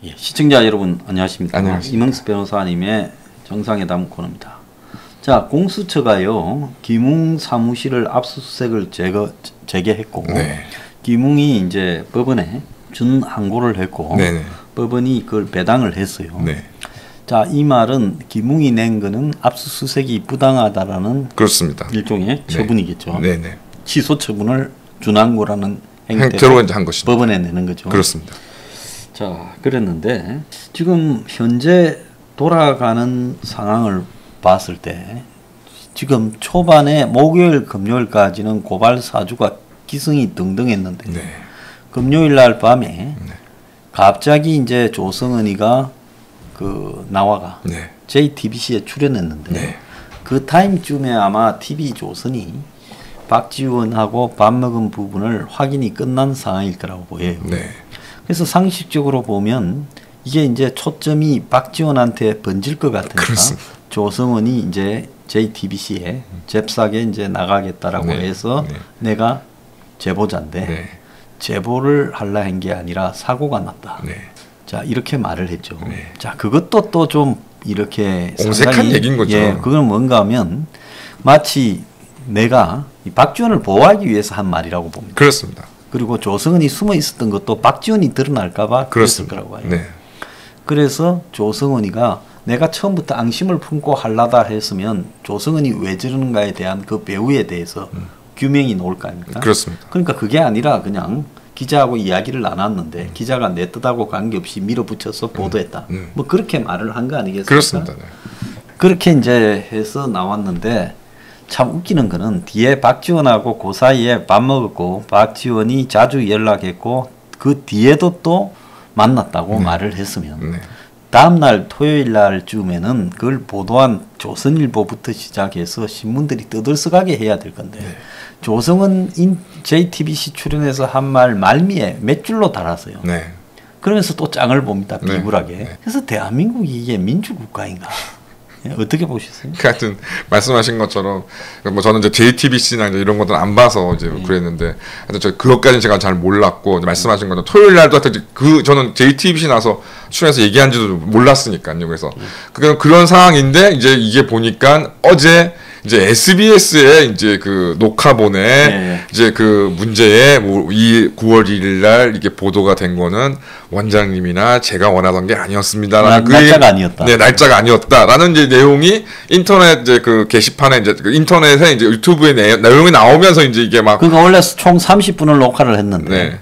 예, 시청자 여러분 안녕하십니까? 안녕하십니까? 이명수 변호사님의 정상회담 코너입니다. 자, 공수처가요 김웅 사무실을 압수수색을 재개했고 네. 김웅이 이제 법원에 준 항고를 했고 네네. 법원이 그걸 배당을 했어요. 네. 자, 이 말은 김웅이 낸 거는 압수수색이 부당하다라는 그렇습니다. 일종의 처분이겠죠. 네네. 취소 처분을 준항고라는 행태로 이제 한 것이죠. 법원에 내는 거죠. 그렇습니다. 자, 그랬는데 지금 현재 돌아가는 상황을 봤을 때 지금 초반에 목요일 금요일까지는 고발 사주가 기승이 등등했는데 네. 금요일 날 밤에 갑자기 이제 조성은이가 그 나와가 네. JTBC에 출연했는데 네. 그 타임쯤에 아마 TV조선이 박지원하고 밥 먹은 부분을 확인이 끝난 상황일 거라고 보여요. 네. 그래서 상식적으로 보면 이게 이제 초점이 박지원한테 번질 것 같으니까 그렇습니다. 조성은이 이제 JTBC에 잽싸게 이제 나가겠다라고 네. 해서 네. 내가 제보자인데 네. 제보를 하려 한 게 아니라 사고가 났다. 네. 자, 이렇게 말을 했죠. 네. 자, 그것도 또 좀 이렇게 옹색한 상당히, 얘기인 거죠. 예, 그건 뭔가 하면 마치 내가 이 박지원을 보호하기 위해서 한 말이라고 봅니다. 그렇습니다. 그리고 조성은이 숨어 있었던 것도 박지원이 드러날까봐 그랬을 그렇습니다. 거라고 봐요. 네. 그래서 조성은이가 내가 처음부터 앙심을 품고 하려다 했으면 조성은이 왜 저러는가에 대한 그 배우에 대해서 규명이 나올 거 아닙니까? 그렇습니다. 그러니까 그게 아니라 그냥 기자하고 이야기를 나눴는데 기자가 내 뜻하고 관계없이 밀어붙여서 보도했다. 뭐 그렇게 말을 한 거 아니겠습니까? 그렇습니다. 네. 그렇게 이제 해서 나왔는데 참 웃기는 거는 뒤에 박지원하고 그 사이에 밥 먹었고 박지원이 자주 연락했고 그 뒤에도 또 만났다고 말을 했으면 네. 다음날 토요일 날쯤에는 그걸 보도한 조선일보부터 시작해서 신문들이 떠들썩하게 해야 될 건데 조성은 JTBC 출연해서 한 말 말미에 몇 줄로 달았어요. 네. 그러면서 또 짱을 봅니다. 네. 비굴하게. 네. 그래서 대한민국이 이게 민주국가인가? 예, 어떻게 보셨어요? 하여튼 말씀하신 것처럼 뭐 저는 이제 JTBC나 이제 이런 것들 안 봐서 이제 그랬는데 하여튼 저 그것까지는 제가 잘 몰랐고 말씀하신 것처럼 토요일 날도 하여튼 그 저는 JTBC 나서 출연해서 얘기한지도 몰랐으니까요. 그래서 그런 상황인데 이제 이게 보니까 어제 이제 SBS에 이제 그 녹화본에 네. 이제 그 문제에 뭐 이 9월 1일 날 이게 보도가 된 거는 원장님이나 제가 원하던 게 아니었습니다라는 날짜가 아니었다. 네, 날짜가 아니었다라는 이제 내용이 인터넷 이제 그 게시판에 이제 그 인터넷에 이제 유튜브에 내용이 나오면서 이제 이게 막 그러니까 원래 총 30분을 녹화를 했는데 네.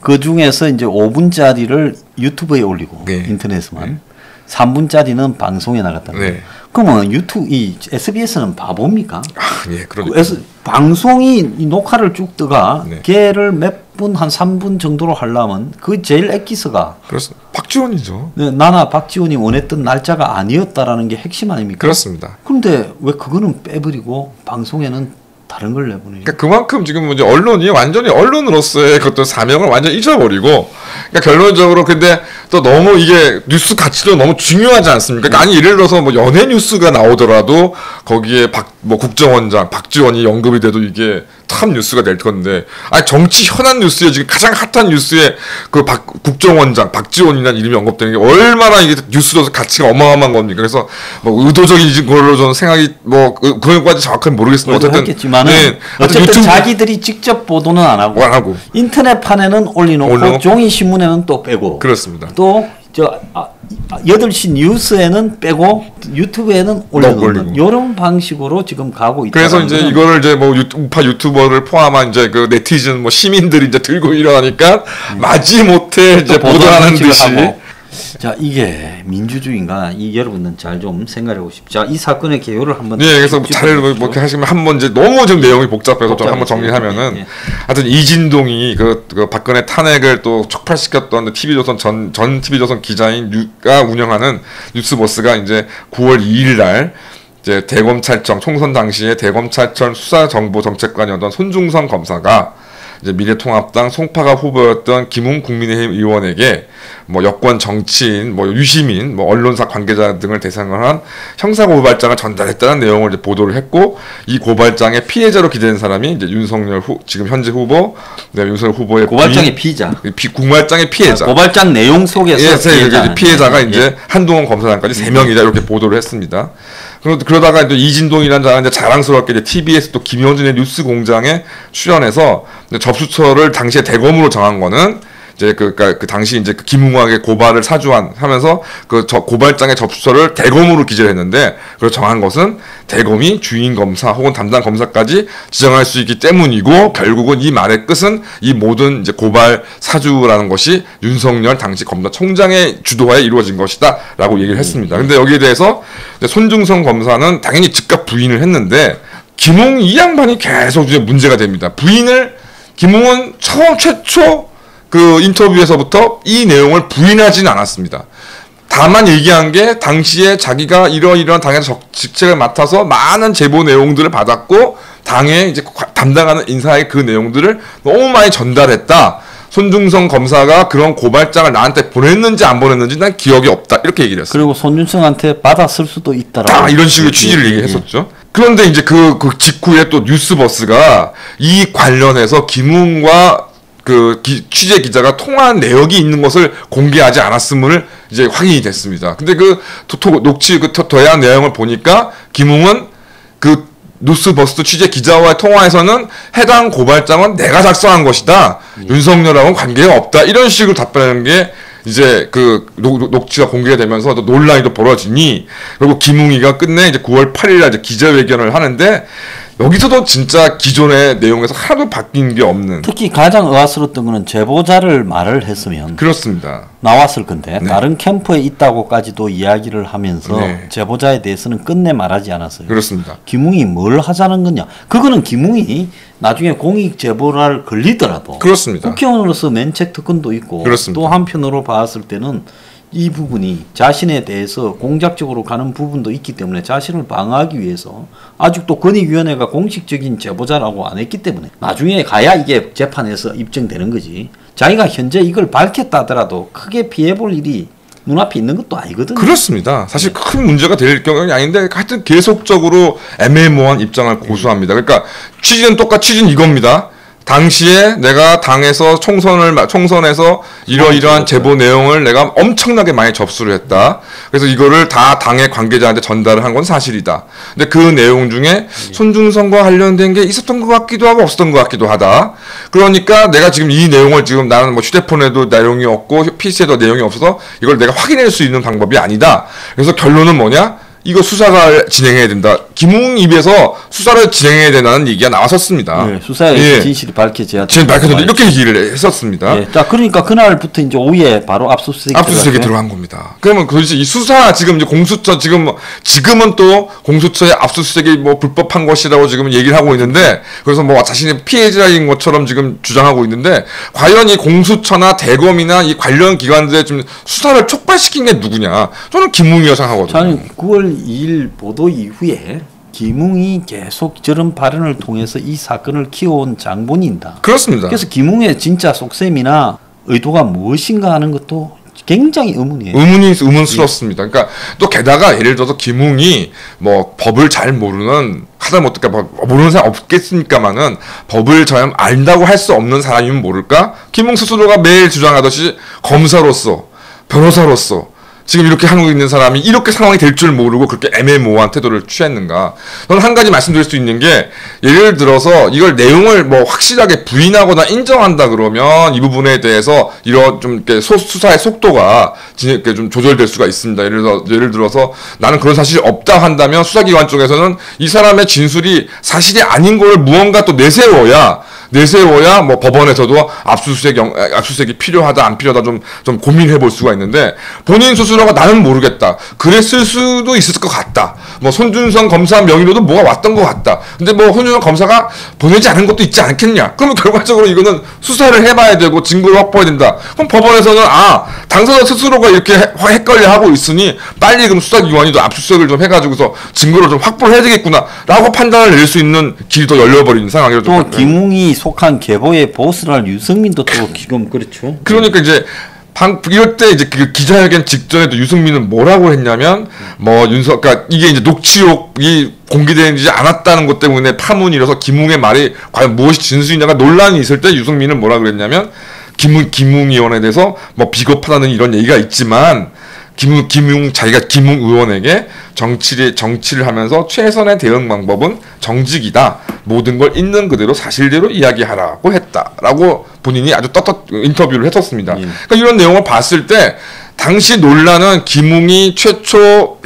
그 중에서 이제 5분짜리를 유튜브에 올리고 네. 인터넷에만 3분짜리는 방송에 나갔다. 네. 그러면 이 SBS는 바보입니까? 예, 그러니까 그래서 방송이 이 녹화를 쭉 뜨가 네. 걔를 몇 분 한 3분 정도로 하려면 그 제일 엑기스가 그렇습니다. 박지원이죠. 네, 나나 박지원이 원했던 날짜가 아니었다라는 게 핵심 아닙니까? 그렇습니다. 그런데 왜 그거는 빼버리고 방송에는 다른 걸 내보내요? 그러니까 그만큼 지금 이제 언론이 완전히 언론으로서의 그것도 사명을 완전히 잊어버리고, 그러니까 결론적으로 근데 또 너무 이게 뉴스 가치도 너무 중요하지 않습니까? 그러니까 아니 예를 들어서 뭐 연예 뉴스가 나오더라도 거기에 뭐 국정원장 박지원이 언급이 돼도 이게 탑 뉴스가 될 건데, 아니 정치 현안 뉴스에 지금 가장 핫한 뉴스에 그 국정원장 박지원이라는 이름이 언급되는 게 얼마나 이게 뉴스로서 가치가 어마어마한 겁니까? 그래서 뭐 의도적인 걸로 저는 생각이 뭐 그것까지 정확하게 모르겠습니다. 어쨌든 했겠지만은 네, 어쨌든 유튜브 자기들이 직접 보도는 안 하고, 인터넷판에는 올리놓고 종이 신문에는 또 빼고 그렇습니다. 또 저 8시 뉴스에는 빼고 유튜브에는 올리는 이런 방식으로 지금 가고 있다. 그래서 이제 이거를 이제 뭐 우파 유튜버를 포함한 이제 그 네티즌 뭐 시민들이 이제 들고 일어나니까 마지못해 이제 보도하는 듯이. 자, 이게 민주주의인가? 이 여러분은 잘 좀 생각해 보십시오. 자, 이 사건의 개요를 한번. 네, 그래서 잘 뭐 이렇게 하시면 한번 이제 너무 좀 내용이 복잡해서 좀 한번 정리하면은, 예. 하여튼 이진동이 그 박근혜 탄핵을 또 촉발시켰던 TV조선 전 TV조선 기자인가 운영하는 뉴스버스가 이제 9월 2일 날 이제 대검찰청 총선 당시에 대검찰청 수사정보정책관이었던 손중성 검사가 이제 미래통합당 송파가 후보였던 김웅 국민의힘 의원에게 뭐 여권 정치인, 뭐 유시민, 뭐 언론사 관계자 등을 대상으로 한 형사 고발장을 전달했다는 내용을 이제 보도를 했고, 이 고발장의 피해자로 기재된 사람이 이제 윤석열 지금 현재 후보, 네, 윤석열 후보의 고발장의 피의자, 고발장의 피해자, 고발장 내용 속에서 피해자가 이제 한동훈 검사장까지 3명이다 이렇게 보도를 했습니다. 그러다가 이제 이진동이라는 자가 이제 자랑스럽게 이제 TBS 또 김효준의 뉴스 공장에 출연해서 접수처를 당시에 대검으로 정한 거는 이제 그 당시 이제 그 김웅학의 고발을 하면서 그 고발장의 접수처를 대검으로 기재를 했는데, 그걸 정한 것은 대검이 주인 검사 혹은 담당 검사까지 지정할 수 있기 때문이고, 결국은 이 말의 끝은 이 모든 이제 고발 사주라는 것이 윤석열 당시 검사총장의 주도하에 이루어진 것이다라고 얘기를 했습니다. 근데 여기에 대해서 손중성 검사는 당연히 즉각 부인을 했는데, 김웅 이 양반이 계속 이제 문제가 됩니다. 김웅은 최초 그 인터뷰에서부터 이 내용을 부인하지는 않았습니다. 다만 얘기한 게 당시에 자기가 이러이러한 당에서 직책을 맡아서 많은 제보 내용들을 받았고, 당에 이제 담당하는 인사의 그 내용들을 너무 많이 전달했다. 손중성 검사가 그런 고발장을 나한테 보냈는지 안 보냈는지 난 기억이 없다. 이렇게 얘기를 했어요. 그리고 손준성한테 받았을 수도 있다라고. 이런 식의 취지를 얘기했었죠. 그런데 이제 그 직후에 또 뉴스버스가 이 관련해서 김웅과 그 취재 기자가 통화한 내역이 있는 것을 공개하지 않았음을 이제 확인이 됐습니다. 근데 그 더한 내용을 보니까 김웅은 그 뉴스버스트 취재 기자와의 통화에서는 해당 고발장은 내가 작성한 것이다. 윤석열하고는 관계가 없다. 이런 식으로 답변하는 게 이제 그 녹취가 공개가 되면서 또 논란이 또 벌어지니, 그리고 김웅이가 끝내 이제 9월 8일날 이제 기자회견을 하는데, 여기서도 진짜 기존의 내용에서 하나도 바뀐 게 없는. 특히 가장 의아스러웠던 거는 제보자를 말을 했으면 그렇습니다. 나왔을 건데, 네. 다른 캠프에 있다고까지도 이야기를 하면서 네. 제보자에 대해서는 끝내 말하지 않았어요. 그렇습니다. 김웅이 뭘 하자는 거냐. 그거는 김웅이 나중에 공익 제보를 걸리더라도 그렇습니다. 국회의원으로서 면책 특권도 있고, 그렇습니다. 또 한편으로 봤을 때는 이 부분이 자신에 대해서 공작적으로 가는 부분도 있기 때문에 자신을 방어하기 위해서 아직도 권익위원회가 공식적인 제보자라고 안 했기 때문에 나중에 가야 이게 재판에서 입증되는 거지, 자기가 현재 이걸 밝혔다 하더라도 크게 피해볼 일이 눈앞에 있는 것도 아니거든요. 그렇습니다. 사실 큰 문제가 될 경우는 아닌데, 하여튼 계속적으로 애매모호한 입장을 고수합니다. 그러니까 취지는 취지는 이겁니다. 당시에 내가 당에서 총선에서 이러이러한 제보 내용을 내가 엄청나게 많이 접수를 했다. 그래서 이거를 다 당의 관계자한테 전달을 한 건 사실이다. 근데 그 내용 중에 손중성과 관련된 게 있었던 것 같기도 하고 없었던 것 같기도 하다. 그러니까 내가 지금 이 내용을 지금 나는 뭐 휴대폰에도 내용이 없고 PC에도 내용이 없어서 이걸 내가 확인할 수 있는 방법이 아니다. 그래서 결론은 뭐냐? 이거 수사가 진행해야 된다. 김웅 입에서 수사를 진행해야 된다는 얘기가 나왔었습니다. 네, 수사의 진실이 밝혀져야 된다. 밝혀진다. 이렇게 얘기를 했었습니다. 네, 자, 그러니까 그날부터 이제 오후에 바로 압수수색이 들어간 겁니다. 그러면 도대체 이 수사 지금 이제 공수처 지금은 또 공수처의 압수수색이 뭐 불법한 것이라고 지금 얘기를 하고 있는데, 그래서 뭐 자신이 피해자인 것처럼 지금 주장하고 있는데, 과연 이 공수처나 대검이나 이 관련 기관들의 지금 수사를 촉발시킨 게 누구냐? 저는 김웅이라고 생각하거든요. 저는 9월 2일 보도 이후에 김웅이 계속 저런 발언을 통해서 이 사건을 키워온 장본인이다. 그렇습니다. 그래서 김웅의 진짜 속셈이나 의도가 무엇인가 하는 것도 굉장히 의문이에요. 의문스럽습니다. 그러니까 또 게다가 예를 들어서 김웅이 뭐 법을 잘 모르는, 하다못해 모르는 사람 없겠습니까만은 법을 잘 안다고 할 수 없는 사람이면 모를까? 김웅 스스로가 매일 주장하듯이 검사로서, 변호사로서 지금 이렇게 하고 있는 사람이 이렇게 상황이 될 줄 모르고 그렇게 애매모호한 태도를 취했는가? 저는 한 가지 말씀드릴 수 있는 게, 예를 들어서 이걸 내용을 뭐 확실하게 부인하거나 인정한다 그러면 이 부분에 대해서 이런 좀 이렇게 수사의 속도가 이렇게 좀 조절될 수가 있습니다. 예를 들어서 나는 그런 사실이 없다 한다면 수사기관 쪽에서는 이 사람의 진술이 사실이 아닌 걸 무언가 또 내세워야 뭐 법원에서도 압수수색이 필요하다 안 필요하다 좀 고민해 볼 수가 있는데, 본인 스스로가 나는 모르겠다, 그랬을 수도 있을 것 같다, 뭐 손준성 검사 명의로도 뭐가 왔던 것 같다, 근데 뭐 손준성 검사가 보내지 않은 것도 있지 않겠냐? 그러면 결과적으로 이거는 수사를 해봐야 되고 증거를 확보해야 된다. 그럼 법원에서는 당사자 스스로가 이렇게 헷갈려 하고 있으니 빨리 그럼 수사기관이 압수수색을 좀 해가지고서 증거를 좀 확보를 해야 되겠구나 라고 판단을 낼 수 있는 길이 더 열려버리는 상황이라고. 또 김웅이 속한 계보의 보스랄 유승민도 또 지금 그렇죠. 그러니까 이제 이럴 때 이제 그 기자회견 직전에도 유승민은 뭐라고 했냐면 그러니까 이게 이제 녹취록이 공개되지 않았다는 것 때문에 파문이 일어서 김웅의 말이 과연 무엇이 진술이냐가 논란이 있을 때 유승민은 뭐라 그랬냐면 김웅 의원에 대해서 뭐 비겁하다는 이런 얘기가 있지만 자기가 김웅 의원에게 정치를 하면서 최선의 대응 방법은 정직이다. 모든 걸 있는 그대로 사실대로 이야기하라고 했다라고 본인이 아주 인터뷰를 했었습니다. 그러니까 이런 내용을 봤을 때 당시 논란은 김웅이 최초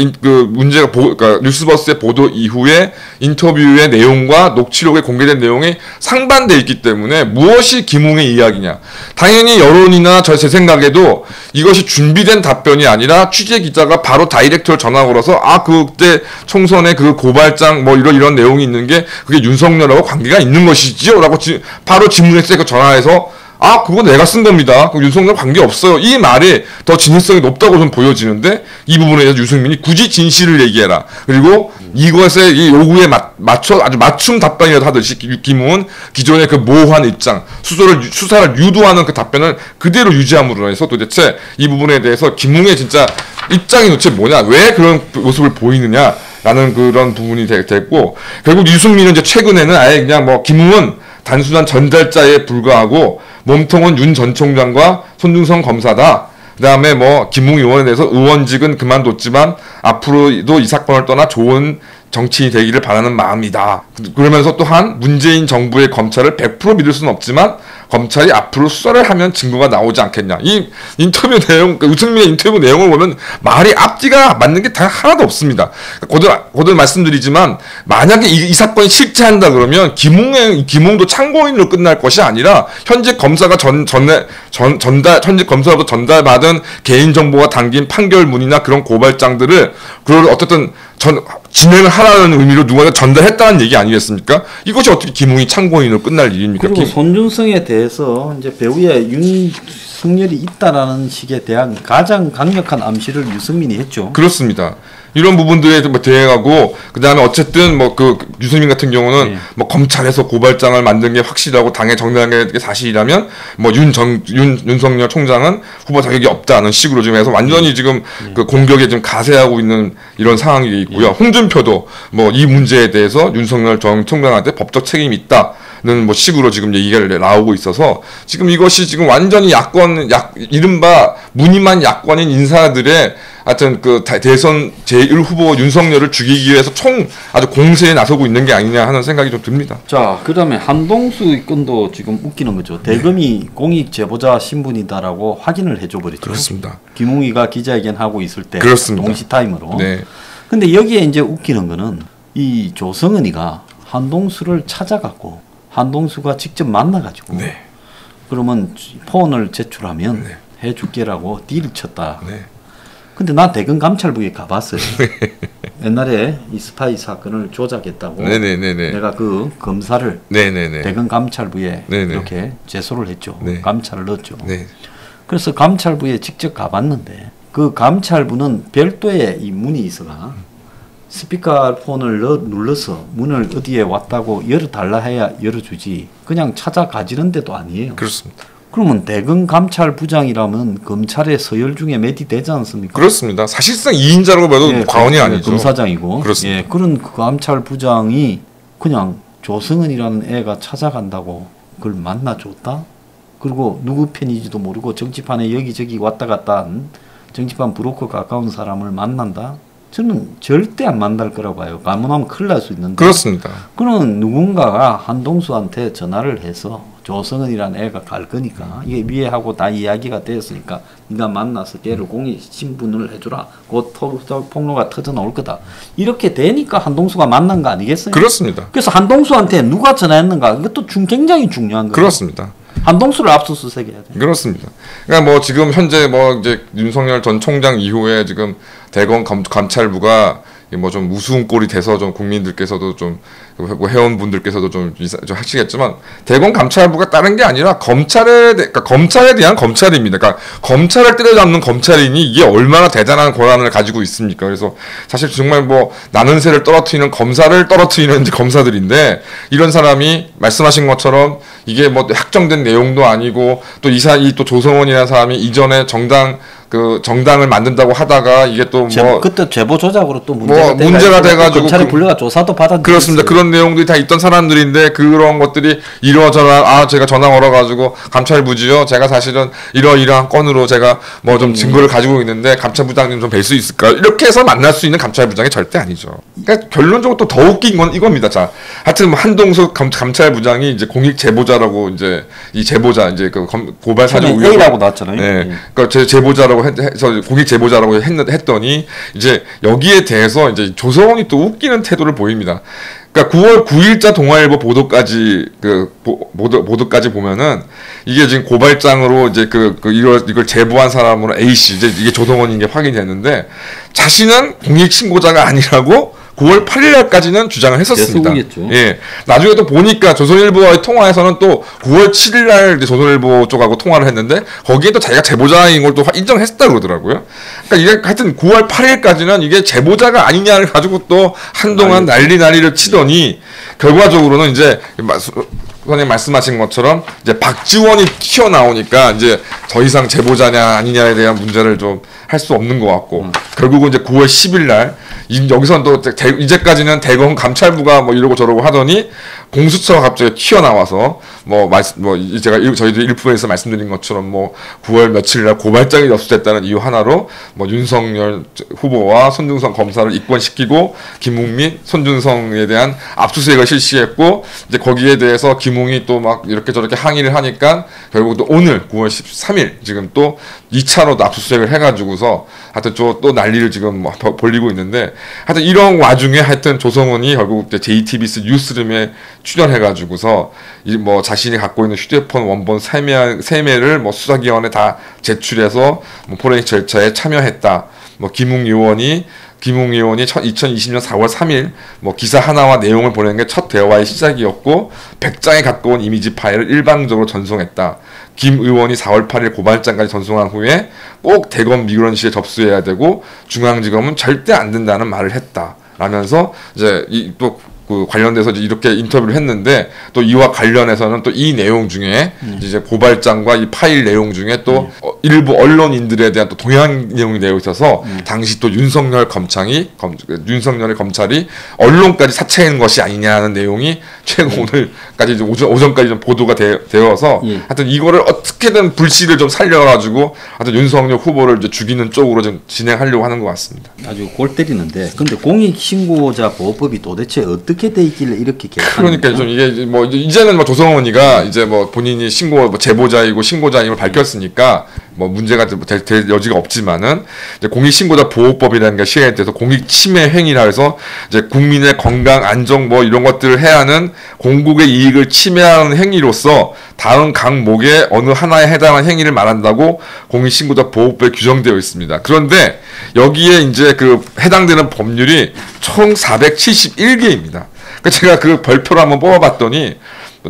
문제가 그러니까 뉴스버스의 보도 이후에 인터뷰의 내용과 녹취록에 공개된 내용이 상반돼 있기 때문에 무엇이 김웅의 이야기냐? 당연히 여론이나 제 생각에도 이것이 준비된 답변이 아니라 취재 기자가 바로 다이렉트로 전화 걸어서 그때 총선에 그 고발장 뭐 이런 내용이 있는 게 그게 윤석열하고 관계가 있는 것이지요라고 바로 질문했으니까 전화해서 그거 내가 쓴 겁니다. 윤석열 관계없어요. 이 말이 더 진실성이 높다고 좀 보여지는데 이 부분에 대해서 유승민이 굳이 진실을 얘기해라. 그리고 이것의 이 요구에 맞춰 아주 맞춤 답변이라도 하듯이 김웅은 기존의 그 모호한 입장, 수사를 유도하는 그 답변을 그대로 유지함으로 해서 도대체 이 부분에 대해서 김웅의 진짜 입장이 도대체 뭐냐, 왜 그런 모습을 보이느냐라는 그런 부분이 됐고, 결국 유승민은 이제 최근에는 아예 그냥 김웅은 단순한 전달자에 불과하고 몸통은 윤 전 총장과 손준성 검사다. 그 다음에 김웅 의원에 대해서 의원직은 그만뒀지만 앞으로도 이 사건을 떠나 좋은 정치인이 되기를 바라는 마음이다. 그러면서 또한 문재인 정부의 검찰을 100% 믿을 수는 없지만 검찰이 앞으로 수사를 하면 증거가 나오지 않겠냐. 이 인터뷰 내용, 유승민의 인터뷰 내용을 보면 말이 앞뒤가 맞는 게 다 하나도 없습니다. 거듭 말씀드리지만 만약에 이 사건이 실체한다 그러면 김웅도 참고인으로 끝날 것이 아니라 현재 검사가 현재 검사로부터 전달받은 개인정보가 담긴 판결문이나 그런 고발장들을 그걸 어쨌든 진행을 하라는 의미로 누군가 전달했다는 얘기 아니겠습니까? 이것이 어떻게 김웅이 참고인으로 끝날 일입니까? 그리고 손준성에 대해서 이제 배우에 윤석열이 있다라는 식에 대한 가장 강력한 암시를 유승민이 했죠. 그렇습니다. 이런 부분들에 대응하고, 그 다음에 어쨌든 유승민 같은 경우는 검찰에서 고발장을 만든 게 확실하고 당의 정당한 게 사실이라면 윤석열 총장은 후보 자격이 없다는 식으로 지금 해서 완전히 지금 그 공격에 좀 가세하고 있는 이런 상황이 있고요. 홍준표도 이 문제에 대해서 윤석열 전 총장한테 법적 책임이 있다는 식으로 지금 얘기가 나오고 있어서 지금 이것이 지금 완전히 이른바 무늬만 야권인 인사들의 하여튼 대선 제1후보 윤석열을 죽이기 위해서 아주 공세에 나서고 있는 게 아니냐 하는 생각이 좀 듭니다. 자, 그다음에 한동수 건도 지금 웃기는 거죠. 대검이 공익 제보자 신분이다라고 확인을 해줘 버렸죠. 그렇습니다. 김웅이가 기자회견 하고 있을 때 그렇습니다. 동시 타임으로. 네. 근데 여기에 이제 웃기는 거는 이 조성은이가 한동수를 찾아갔고 한동수가 직접 만나가지고 그러면 폰을 제출하면 해줄게라고 딜을 쳤다. 근데 나 대검 감찰부에 가봤어요. 옛날에 이 스파이 사건을 조작했다고 내가 그 검사를 대검 감찰부에 이렇게 제소를 했죠. 감찰을 넣었죠. 그래서 감찰부에 직접 가봤는데 그 감찰부는 별도의 이 문이 있어가 스피커폰을 눌러서 문을 어디에 왔다고 열어달라 해야 열어주지 그냥 찾아가지는 데도 아니에요. 그렇습니다. 그러면 대검 감찰부장이라면 검찰의 서열 중에 몇이 되지 않습니까? 그렇습니다. 사실상 2인자라고 봐도 과언이 아니죠. 검사장이고. 그렇습니다. 그런 그 감찰부장이 그냥 조성은이라는 애가 찾아간다고 그걸 만나줬다? 그리고 누구 편인지도 모르고 정치판에 여기저기 왔다 갔다 한 정치판 브로커 가까운 사람을 만난다? 저는 절대 안 만날 거라고 봐요. 가문하면 큰일 날 수 있는데. 그렇습니다. 그는 누군가가 한동수한테 전화를 해서 조성은이라는 애가 갈 거니까 이게 위에하고 다 이야기가 되었으니까 네가 만나서 걔를 공익 신분을 해주라. 곧 폭로가 터져 나올 거다. 이렇게 되니까 한동수가 만난 거 아니겠어요? 그렇습니다. 그래서 한동수한테 누가 전화했는가 이것도 굉장히 중요한 거예요. 그렇습니다. 한동수를 압수수색해야 돼. 그렇습니다. 그러니까 지금 현재 이제 윤석열 전 총장 이후에 지금 대검 감찰부가 뭐 좀 우스운 꼴이 돼서 좀 국민들께서도 좀 회원분들께서도 좀 하시겠지만 대검 감찰부가 다른 게 아니라 그러니까 검찰에 대한 검찰입니다. 그러니까 검찰을 때려잡는 검찰이니 이게 얼마나 대단한 권한을 가지고 있습니까? 그래서 사실 정말 뭐 나는 새를 떨어뜨리는 검사를 떨어뜨리는 검사들인데 이런 사람이 말씀하신 것처럼 이게 뭐 확정된 내용도 아니고 또 또 조성원이라는 사람이 이전에 정당을 만든다고 하다가 이게 또 뭐 그때 제보 조작으로 또 문제가 돼가지고 검찰에 불려가 조사도 받았는데 그렇습니다. 그런 내용들이 다 있던 사람들인데 그런 것들이 이러저러 제가 전화 걸어가지고 감찰부지요. 제가 사실은 이러이러한 건으로 제가 뭐 좀 증거를 가지고 있는데 감찰부장님 좀 뵐 수 있을까요? 이렇게 해서 만날 수 있는 감찰부장이 절대 아니죠. 그러니까 결론적으로 또 더 웃긴 건 이겁니다. 자, 하여튼 뭐 한동숙 감찰부장이 이제 공익 제보자라고 이제 이 제보자 이제 그 고발 사주 A라고 나왔잖아요. 네, 그러니까 제 제보자라고 해서 공익 제보자라고 했더니 이제 여기에 대해서 이제 조성원이 또 웃기는 태도를 보입니다. 그러니까 9월 9일자 동아일보 보도까지 보도까지 보면은 이게 지금 고발장으로 이제 이걸 제보한 사람으로 A 씨 이제 이게 조성원인 게 확인이 됐는데 자신은 공익 신고자가 아니라고 9월 8일 날까지는 주장을 했었습니다. 예. 나중에 또 보니까 조선일보와의 통화에서는 또 9월 7일 날 조선일보 쪽하고 통화를 했는데 거기에 또 자기가 제보자인 걸 또 인정했다 그러더라고요. 그러니까 이게 하여튼 9월 8일까지는 이게 제보자가 아니냐를 가지고 또 한동안 난리를 치더니 결과적으로는 이제 선생님 말씀하신 것처럼 이제 박지원이 튀어나오니까 이제 더 이상 제보자냐 아니냐에 대한 문제를 좀 할 수 없는 것 같고 결국은 이제 9월 10일 날 여기서는 또 이제까지는 대검 감찰부가 뭐 이러고 저러고 하더니 공수처가 갑자기 튀어나와서 제가 저희도 일부에서 말씀드린 것처럼 뭐 9월 며칠 날 고발장이 접수됐다는 이유 하나로 뭐 윤석열 후보와 손준성 검사를 입건시키고 김웅민, 손준성에 대한 압수수색을 실시했고 이제 거기에 대해서 김웅이 또 막 이렇게 저렇게 항의를 하니까 결국 또 오늘 9월 13일 지금 또 2차로도 압수수색을 해가지고서 하여튼 또 난리를 지금 벌리고 있는데 하여튼 이런 와중에 하여튼 조성원이 결국 JTBC 뉴스룸에 출연해가지고서 뭐 자신이 갖고 있는 휴대폰 원본 세매를 뭐 수사기관에 다 제출해서 뭐 포렌식 절차에 참여했다. 뭐 김웅 의원이 2020년 4월 3일 뭐 기사 하나와 내용을 보내는 게 첫 대화의 시작이었고 100장에 가까운 이미지 파일을 일방적으로 전송했다. 김 의원이 4월 8일 고발장까지 전송한 후에 꼭 대검 미그런시에 접수해야 되고 중앙지검은 절대 안 된다는 말을 했다. 라면서 이제 관련돼서 이렇게 인터뷰를 했는데 또 이와 관련해서는 또 이 내용 중에 이제 고발장과 이 파일 내용 중에 또 일부 언론인들에 대한 또 동향 내용이 되어 있어서 당시 또 윤석열의 검찰이 언론까지 사채한 것이 아니냐는 내용이 최근 오늘까지 좀 오전까지 좀 보도가 되어서 하여튼 이거를 어떻게든 불씨를 좀 살려가지고 하여튼 윤석열 후보를 이제 죽이는 쪽으로 좀 진행하려고 하는 것 같습니다. 아주 골 때리는데 근데 공익신고자 보호법이 도대체 어떻게 돼 있길래 이렇게 그러니까 좀 이게 뭐 이제는 뭐 조성원이가 이제 뭐 본인이 제보자이고 신고자임을 밝혔으니까 뭐 문제가 될 여지가 없지만은 이제 공익신고자 보호법이라는 게 시행이 돼서 공익 침해 행위라 해서 이제 국민의 건강 안정 뭐 이런 것들을 해야 하는 공국의 이익을 침해하는 행위로서 다음 강목의 어느 하나에 해당하는 행위를 말한다고 공익신고자 보호법에 규정되어 있습니다. 그런데 여기에 이제 해당되는 법률이 총 471개입니다. 제가 그 별표를 한번 뽑아봤더니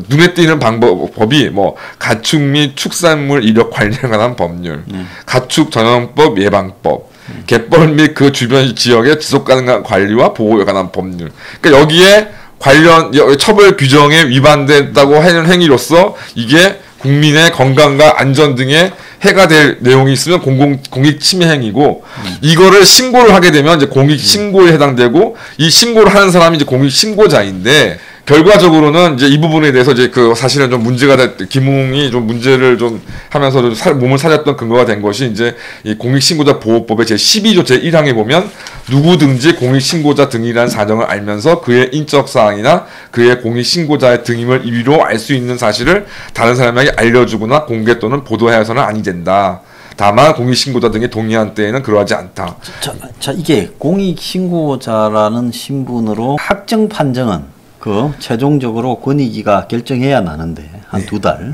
눈에 띄는 법이 뭐 가축 및 축산물 이력 관리에 관한 법률, 가축 전염법 예방법, 갯벌 및 그 주변 지역의 지속 가능한 관리와 보호에 관한 법률. 그러니까 여기에 관련 처벌 규정에 위반됐다고 하는 행위로서 이게 국민의 건강과 안전 등에 해가 될 내용이 있으면 공익 침해 행위고 이거를 신고를 하게 되면 이제 공익 신고에 해당되고 이 신고를 하는 사람이 이제 공익 신고자인데 결과적으로는 이제 이 부분에 대해서 이제 사실은 좀 문제가 김웅이 좀 문제를 좀 하면서 몸을 사렸던 근거가 된 것이 이제 이 공익신고자 보호법의 제 12조 제 1항에 보면 누구든지 공익신고자 등이라는 사정을 알면서 그의 인적 사항이나 그의 공익신고자의 등임을 임의로 알 수 있는 사실을 다른 사람에게 알려주거나 공개 또는 보도하여서는 아니 된다. 다만 공익신고자 등이 동의한 때에는 그러하지 않다. 자 이게 공익신고자라는 신분으로 확정 판정은 최종적으로 권익위가 결정해야 나는데 한 2달.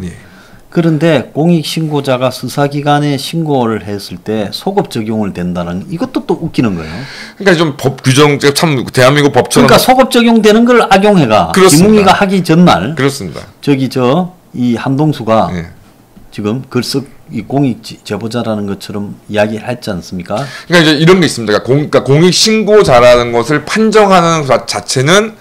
그런데 공익신고자가 수사기관에 신고를 했을 때 소급 적용을 된다는 이것도 또 웃기는 거예요. 그러니까 좀 법 규정 참 대한민국 법처럼 그러니까 소급 적용되는 걸 악용해가 김웅이가 하기 전날 그렇습니다. 저기 이 한동수가 네. 지금 이 공익 제보자라는 것처럼 이야기를 했지 않습니까? 그러니까 이제 이런 게 있습니다. 그러니까 공익신고자라는 것을 판정하는 자체는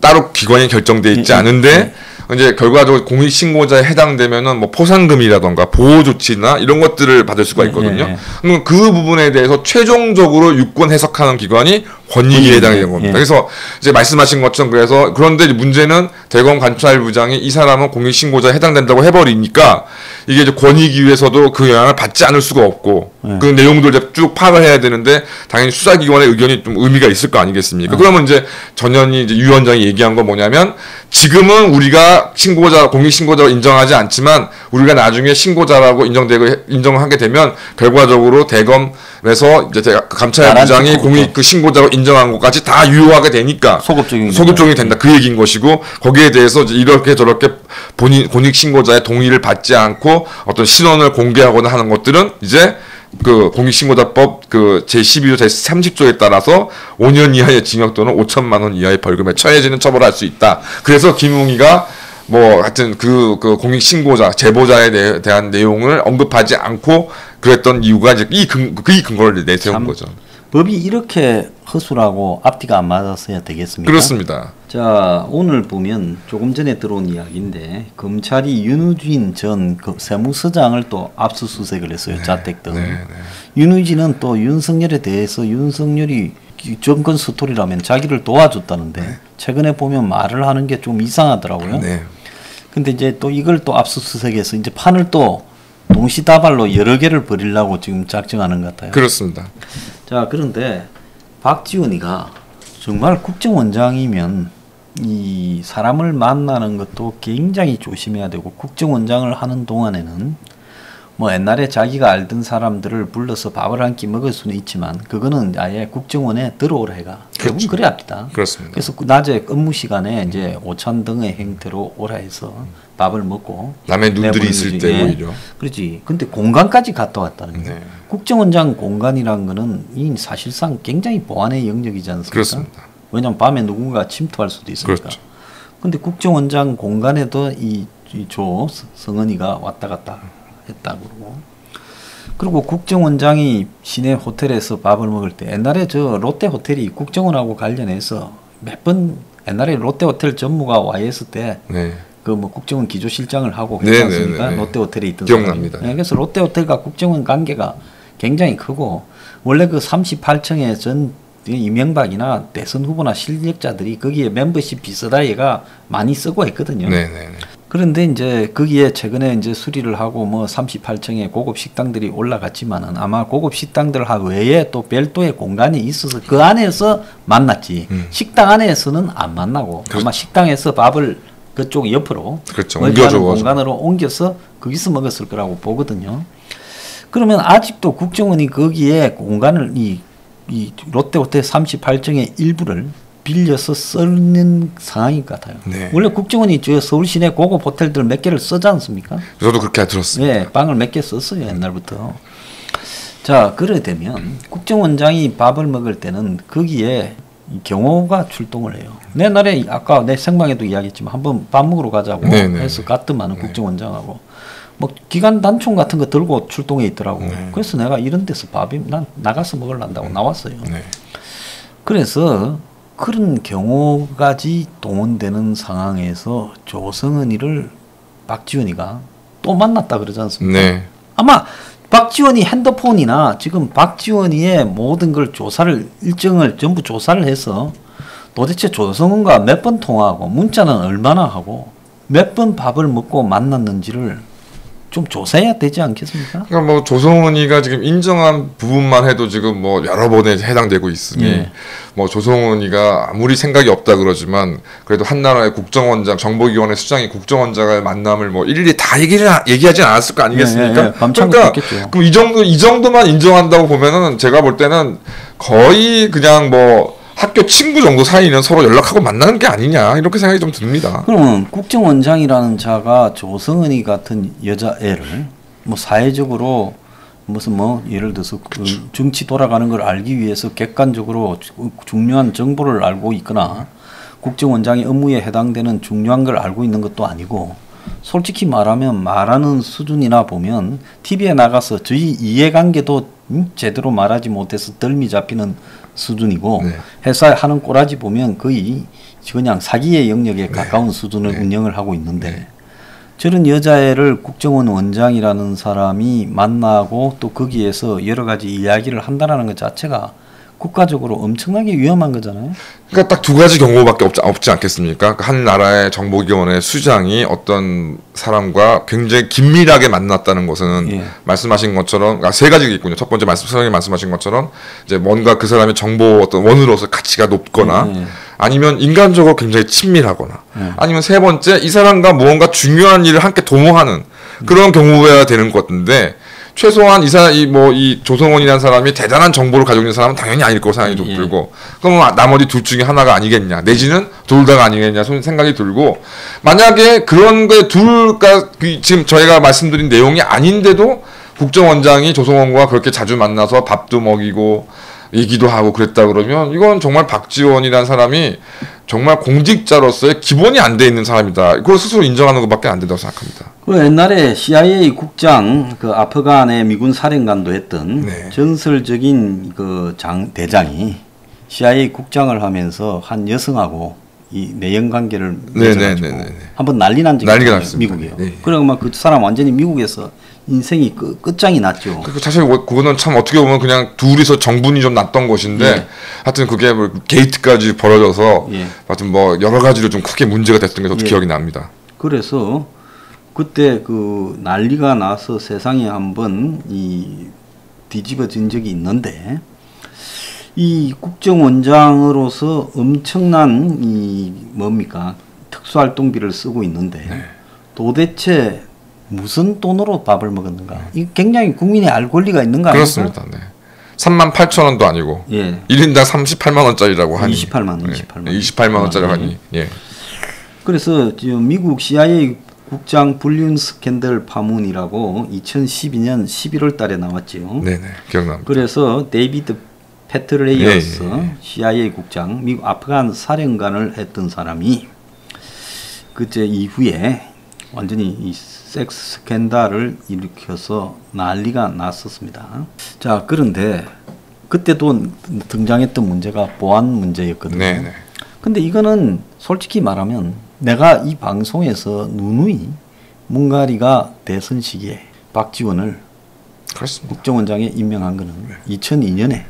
따로 기관이 결정돼 있지 않은데 이제 결과적으로 공익신고자에 해당되면은 뭐 포상금이라던가 보호 조치나 이런 것들을 받을 수가 있거든요. 그럼 그 부분에 대해서 최종적으로 유권 해석하는 기관이 권익위에 해당되는 겁니다. 그래서 이제 말씀하신 것처럼 그런데 문제는 대검 감찰부장이 이 사람은 공익신고자에 해당된다고 해버리니까 이게 이제 권익위에서도 그 영향을 받지 않을 수가 없고 그 내용들 이제 쭉 파악을 해야 되는데 당연히 수사기관의 의견이 좀 의미가 있을 거 아니겠습니까? 그러면 이제 전현희 이제 유 위원장이 얘기한 건 뭐냐면 지금은 우리가 공익신고자로 인정하지 않지만 우리가 나중에 신고자라고 인정하게 되면 결과적으로 대검에서 이제 감찰부장이 공익 신고자로 인정한 것까지 다 유효하게 되니까 소급 적용이 된다 그 얘기인 것이고 거기에 대해서 이제 이렇게 저렇게 공익 신고자의 동의를 받지 않고 어떤 신원을 공개하거나 하는 것들은 이제 그 공익신고자법 그 제12조 제30조에 따라서 5년 이하의 징역 또는 5천만 원 이하의 벌금에 처해지는 처벌을 할 수 있다. 그래서 김웅이가 뭐 하여튼 그 공익신고자 제보자에 대한 내용을 언급하지 않고 그랬던 이유가 이제 이 근거를 내세운 거죠. 법이 이렇게 허술하고 앞뒤가 안 맞았어야 되겠습니까? 그렇습니다. 자, 오늘 보면 조금 전에 들어온 이야기인데 검찰이 윤우진 전 세무서장을 또 압수수색을 했어요. 자택 등. 윤우진은 또 윤석열에 대해서 윤석열이 정권 스토리라면 자기를 도와줬다는데 최근에 보면 말을 하는 게 좀 이상하더라고요. 근데 이제 또 이걸 또 압수수색해서 이제 판을 또 동시다발로 여러 개를 벌이려고 지금 작정하는 것 같아요. 그렇습니다. 자, 그런데 박지원이가 정말 국정원장이면 이 사람을 만나는 것도 굉장히 조심해야 되고 국정원장을 하는 동안에는 뭐 옛날에 자기가 알던 사람들을 불러서 밥을 한 끼 먹을 수는 있지만 그거는 아예 국정원에 들어오라 해가 대부분 그래야 합니다. 그렇습니다. 그래서 낮에 업무 시간에 이제 오찬 등의 형태로 오라 해서 밥을 먹고 남의 눈들이 있을 때 오히려 그렇지. 근데 공간까지 갔다 왔다는 거예요. 국정원장 공간이란 거는 이 사실상 굉장히 보안의 영역이지 않습니까? 그렇습니다. 왜냐하면 밤에 누군가 침투할 수도 있으니까. 그렇죠. 근데 국정원장 공간에도 이 조성은이가 왔다 갔다 했다고 그러고. 그리고 국정원장이 시내 호텔에서 밥을 먹을 때 옛날에 저 롯데 호텔이 국정원하고 관련해서 몇 번 옛날에 롯데 호텔 전무가 와 있을 때 그 뭐 국정원 기조실장을 하고 그랬습니까? 롯데 호텔에 있던 기억납니다. 그래서 롯데 호텔과 국정원 관계가 굉장히 크고 원래 그 38층에 전 이명박이나 대선 후보나 실력자들이 거기에 멤버십 비서다예가 많이 쓰고 했거든요. 그런데 이제 거기에 최근에 이제 수리를 하고 뭐 38층에 고급 식당들이 올라갔지만은 아마 고급 식당들 외에 또 별도의 공간이 있어서 그 안에서 만났지. 식당 안에서는 안 만나고 아마 식당에서 밥을 그쪽 옆으로 옮겨주는 공간으로 옮겨서 거기서 먹었을 거라고 보거든요. 그러면 아직도 국정원이 거기에 공간을 이 롯데호텔 38층의 일부를 빌려서 쓰는 상황인 것 같아요. 원래 국정원이 저 서울 시내 고급 호텔들 몇 개를 쓰지 않습니까? 저도 그렇게 들었습니다. 빵을 몇 개 썼어요 옛날부터. 자, 그래 되면 국정원장이 밥을 먹을 때는 거기에 경호가 출동을 해요. 옛날에 아까 내 생방에도 이야기했지만 한번 밥 먹으러 가자고 해서 갔더만은 국정원장하고 뭐 기관 단총 같은 거 들고 출동해 있더라고. 그래서 내가 이런 데서 난 나가서 먹으려고 나왔어요. 그래서 그런 경우까지 동원되는 상황에서 조성은이를 박지원이가 또 만났다 그러지 않습니까? 아마 박지원이 핸드폰이나 지금 박지원이의 모든 걸 일정을 전부 조사를 해서 도대체 조성은과 몇 번 통화하고 문자는 얼마나 하고 몇 번 밥을 먹고 만났는지를 좀 조사해야 되지 않겠습니까? 그러니까 뭐 조성은이가 지금 인정한 부분만 해도 지금 뭐 여러 번에 해당되고 있으니 뭐 조성은이가 아무리 생각이 없다 그러지만 그래도 한 나라의 국정원장 정보기관의 수장이 국정원장의 만남을 뭐 일일이 다 얘기하진 않았을 거 아니겠습니까? 그러니까 그럼 이 정도만 인정한다고 보면은 제가 볼 때는 거의 그냥 뭐 학교 친구 정도 사이는 서로 연락하고 만나는 게 아니냐 이렇게 생각이 좀 듭니다. 그러면 국정원장이라는 자가 조성은이 같은 여자애를 뭐 사회적으로 무슨 뭐 예를 들어서 그 정치 돌아가는 걸 알기 위해서 객관적으로 중요한 정보를 알고 있거나 국정원장의 업무에 해당되는 중요한 걸 알고 있는 것도 아니고 솔직히 말하면 말하는 수준이나 보면 TV에 나가서 저희 이해관계도 제대로 말하지 못해서 덜미 잡히는 수준이고 네. 회사에 하는 꼬라지 보면 거의 그냥 사기의 영역에 가까운 수준을 네. 운영을 하고 있는데 저런 여자애를 국정원 원장이라는 사람이 만나고 또 거기에서 여러 가지 이야기를 한다는 것 자체가 국가적으로 엄청나게 위험한 거잖아요. 그러니까 딱 두 가지 경우밖에 없지 않겠습니까? 한 나라의 정보기관의 수장이 어떤 사람과 굉장히 긴밀하게 만났다는 것은 예. 말씀하신 것처럼 세 가지가 있군요. 첫 번째 선생님이 말씀하신 것처럼 이제 뭔가 그 사람의 정보 어떤 원으로서 가치가 높거나 아니면 인간적으로 굉장히 친밀하거나 아니면 세 번째 이 사람과 무언가 중요한 일을 함께 도모하는 그런 경우여야 되는 것 같은데 최소한 이 조성원이라는 사람이 대단한 정보를 가지고 있는 사람은 당연히 아닐 거라고 생각이 좀 들고 그럼 나머지 둘 중에 하나가 아니겠냐 내지는 둘 다가 아니겠냐 생각이 들고 만약에 그런 게 둘가 지금 저희가 말씀드린 내용이 아닌데도 국정원장이 조성원과 그렇게 자주 만나서 밥도 먹이고 얘기도 하고 그랬다 그러면 이건 정말 박지원이라는 사람이 정말 공직자로서의 기본이 안 돼 있는 사람이다. 그걸 스스로 인정하는 것밖에 안 된다고 생각합니다. 그 옛날에 CIA 국장 그 아프간의 미군 사령관도 했던 네. 전설적인 그 대장이 CIA 국장을 하면서 한 여성하고 이 내연 관계를 맺어가지고 한번 난리 난 적이 있어요. 미국이요. 네. 그러면 그 사람 완전히 미국에서 인생이 끝장이 났죠. 사실 그거는 참 어떻게 보면 그냥 둘이서 정분이 좀 났던 것인데 하여튼 그게 뭐 게이트까지 벌어져서 하여튼 뭐 여러 가지로 좀 크게 문제가 됐던 게 저도 기억이 납니다. 그래서 그때 그 난리가 나서 세상에 한번 이 뒤집어진 적이 있는데 이 국정원장으로서 엄청난 이 뭡니까 특수활동비를 쓰고 있는데 도대체 무슨 돈으로 밥을 먹었는가? 이 굉장히 국민이 알 권리가 있는가? 그렇습니다. 네. 38,000원도 아니고 1인당 38만 원짜리라고 하니 28만 원짜리 하니 그래서 지금 미국 CIA 국장 불륜 스캔들 파문이라고 2012년 11월 달에 나왔죠. 네네 기억납니다. 그래서 데이비드 패트레이어스 CIA 국장 미국 아프간 사령관을 했던 사람이 그때 이후에 완전히 이 섹스 스캔들을 일으켜서 난리가 났었습니다. 자, 그런데 그때도 등장했던 문제가 보안 문제였거든요. 네네. 근데 이거는 솔직히 말하면 내가 이 방송에서 누누이 문가리가 대선 시기에 박지원을 국정원장에 임명한 거는 2002년에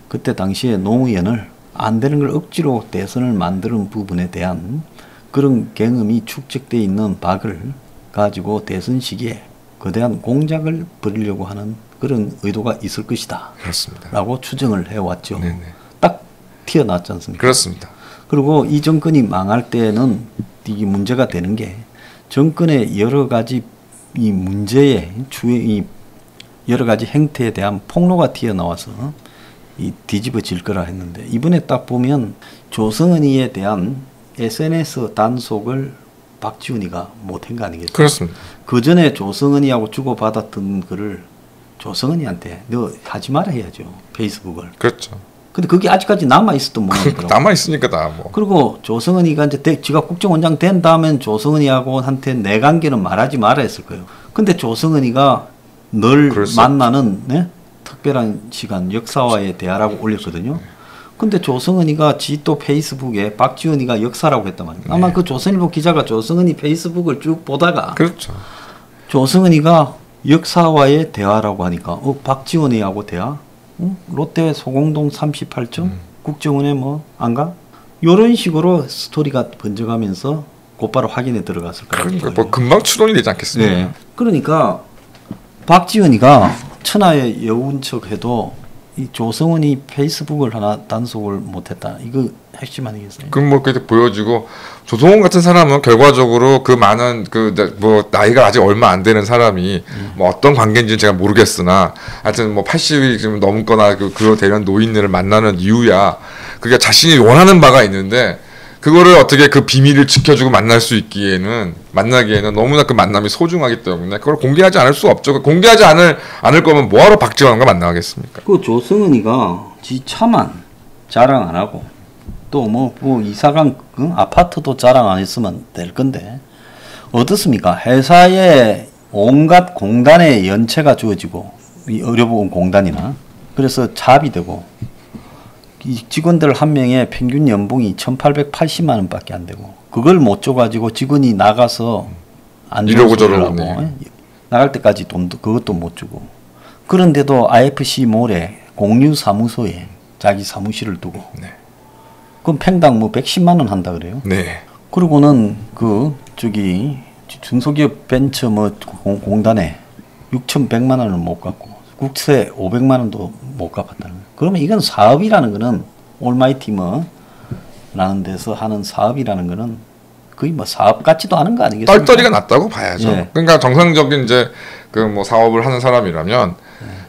그때 당시에 노무현을 안 되는 걸 억지로 대선을 만드는 부분에 대한 그런 경험이 축적되어 있는 박을 가지고 대선 시기에 거대한 공작을 벌이려고 하는 그런 의도가 있을 것이다. 그렇습니다. 라고 추정을 해왔죠. 네네. 딱 튀어나왔지 않습니까? 그렇습니다. 그리고 이 정권이 망할 때는 이게 문제가 되는 게 정권의 여러 가지 이 문제의 이 여러 가지 행태에 대한 폭로가 튀어나와서 이 뒤집어질 거라 했는데 이번에 딱 보면 조성은이에 대한 SNS 단속을 박지훈이가 못한 거 아니겠어요? 그렇습니다. 그 전에 조성은이하고 주고받았던 거를 조성은이한테 너 하지 마라 해야죠. 페이스북을. 그렇죠. 근데 그게 아직까지 남아있었던 모양이더라고요. 남아있으니까 다 뭐. 그리고 조성은이가 이제 지가 국정원장 된 다음엔 조성은이하고 한테 내 관계는 말하지 마라 했을 거예요. 근데 조성은이가 널 만나는 특별한 시간 역사와의 대화라고 올렸거든요. 근데 조성은이가 지 또 페이스북에 박지원이가 역사라고 했단 말이에요. 아마 그 조선일보 기자가 조성은이 페이스북을 쭉 보다가 그렇죠. 조성은이가 역사와의 대화라고 하니까 박지원이하고 대화? 롯데 소공동 38점? 국정원에 뭐 안 가? 이런 식으로 스토리가 번져가면서 곧바로 확인에 들어갔을 거예요. 그러니까 뭐 금방 추론이 되지 않겠습니까? 네. 그러니까 박지원이가 천하의 여운 척해도 이 조성은이 페이스북을 하나 단속을 못했다. 이거 핵심 아니겠어요? 그럼 뭐 그렇게 보여지고 조성원 같은 사람은 결과적으로 그 많은 그 뭐 나이가 아직 얼마 안 되는 사람이 뭐 어떤 관계인지는 제가 모르겠으나 하여튼 뭐 80이 좀 넘거나 그로 되는 노인들을 만나는 이유야 그게 자신이 원하는 바가 있는데 그거를 어떻게 그 비밀을 지켜주고 만날 수 있기에는 만나기에는 너무나 그 만남이 소중하기 때문에 그걸 공개하지 않을 수 없죠. 공개하지 않을 거면 뭐하러 박지원과 만나겠습니까? 그 조성은이가 지 차만 자랑 안 하고 또 뭐 이사간 아파트도 자랑 안 했으면 될 건데 어떻습니까? 회사에 온갖 공단의 연체가 주어지고 이 의료보험 공단이나 그래서 잡이 되고 이 직원들 한 명의 평균 연봉이 1,880만 원밖에 안 되고 그걸 못 줘가지고 직원이 나가서 안 이러고 좋은 소리를 저러고 하고 나갈 때까지 돈도 그것도 못 주고 그런데도 IFC 몰에 공유 사무소에 자기 사무실을 두고 네. 그럼 팽당 뭐 110만 원 한다 그래요. 네. 그리고는 그 저기 중소기업 벤처 뭐 공단에 6,100만 원을 못 갚고 국세 500만 원도 못 갚았다는 거예요. 그러면 이건 사업이라는 거는 올마이티 뭐 라는 데서 하는 사업이라는 거는 거의 뭐 사업 같지도 않은 거 아니겠습니까? 떨떠리가 났다고 봐야죠. 예. 그러니까 정상적인 이제 그 뭐 사업을 하는 사람이라면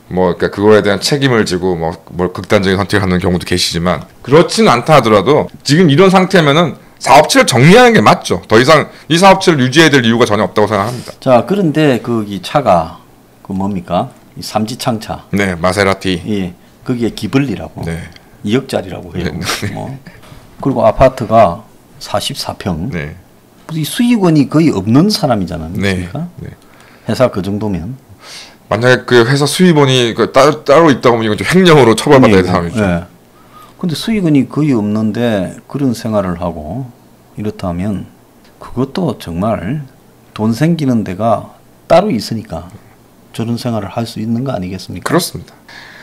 뭐 그러니까 그거에 대한 책임을 지고 뭐 극단적인 선택을 하는 경우도 계시지만 그렇지는 않다 하더라도 지금 이런 상태면은 사업체를 정리하는 게 맞죠. 더 이상 이 사업체를 유지해야 될 이유가 전혀 없다고 생각합니다. 자, 그런데 거기 차가 그 뭡니까? 이 삼지창차. 네, 마세라티. 예. 거기에 기블리라고. 네. 2억짜리라고 해요. 네. 뭐. 그리고 아파트가 44평. 네. 이 수익원이 거의 없는 사람이잖아요. 네. 네. 회사 그 정도면. 만약에 그 회사 수입원이 그 따로 있다고 하면 이건 좀 횡령으로 처벌받아야 될 상황이죠. 네. 근데 수익원이 거의 없는데 그런 생활을 하고 이렇다면 그것도 정말 돈 생기는 데가 따로 있으니까 저런 생활을 할 수 있는 거 아니겠습니까? 그렇습니다.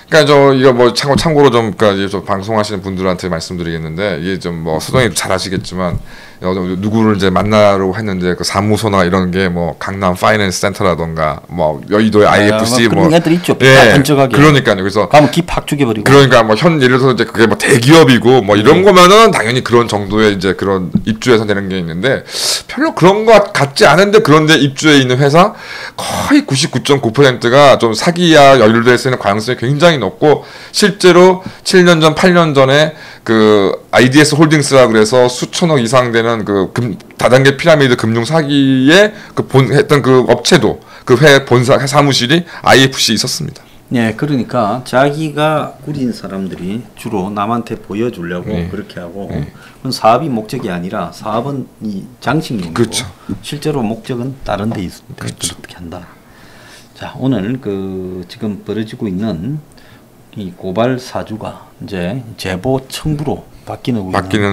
그러니까 이거 뭐 참고로 좀 그러니까 좀 방송하시는 분들한테 말씀드리겠는데 이게 좀 뭐 수동이 잘 아시겠지만 누구를 이제 만나려고 했는데 그 사무소나 이런 게 뭐 강남 파이낸스 센터라던가 뭐 여의도의 IFC 그런 뭐 애들 있죠. 예, 번쩍하게. 그러니까요. 그래서 가면 기 팍 죽여버리고. 그러니까 뭐 예를 들어서 이제 그게 뭐 대기업이고 뭐 이런 거면은 당연히 그런 정도의 이제 그런 입주해서 되는 게 있는데 별로 그런 것 같지 않은데 그런데 입주해 있는 회사 거의 99.9%가 좀 사기야 연루될 수 있는 가능성이 굉장히 높고 실제로 7년 전, 8년 전에 그 IDS 홀딩스라 그래서 수천억 이상 되는 그 다단계 피라미드 금융 사기에 했던 그 업체도 그 회 본사 사무실이 IFC 있었습니다. 네, 그러니까 자기가 꾸린 사람들이 주로 남한테 보여주려고 네. 그렇게 하고 그건 사업이 목적이 아니라 사업은 이 장식용이고 그렇죠. 실제로 목적은 다른 데 있습니다. 그렇죠. 그렇게 한다. 자, 오늘 그 지금 벌어지고 있는 이 고발 사주가 이제 제보 청구로 바뀌는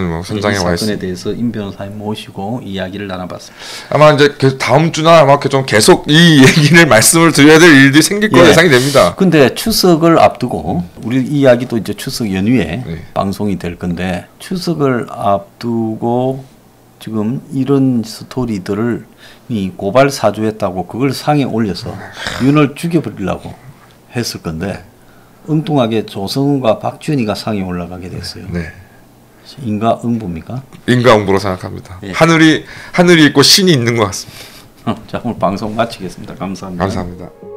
뭐 현장에 와 사건에 있습니다. 대해서 임 변호사님 모시고 이야기를 나눠봤습니다. 아마 이제 다음 주나 아마 좀 계속 이 얘기를 말씀을 드려야 될 일들이 생길 거 예상이 됩니다. 근데 추석을 앞두고 우리 이야기도 이제 추석 연휴에 네. 방송이 될 건데 추석을 앞두고 지금 이런 스토리들을 이 고발 사주했다고 그걸 상에 올려서 윤을 죽여버리려고 했을 건데 엉뚱하게 조성우가 박지원이가 상에 올라가게 됐어요. 네. 인과응보입니까? 인과응보로 생각합니다. 예. 하늘이 있고 신이 있는 것 같습니다. 자, 오늘 방송 마치겠습니다. 감사합니다. 감사합니다.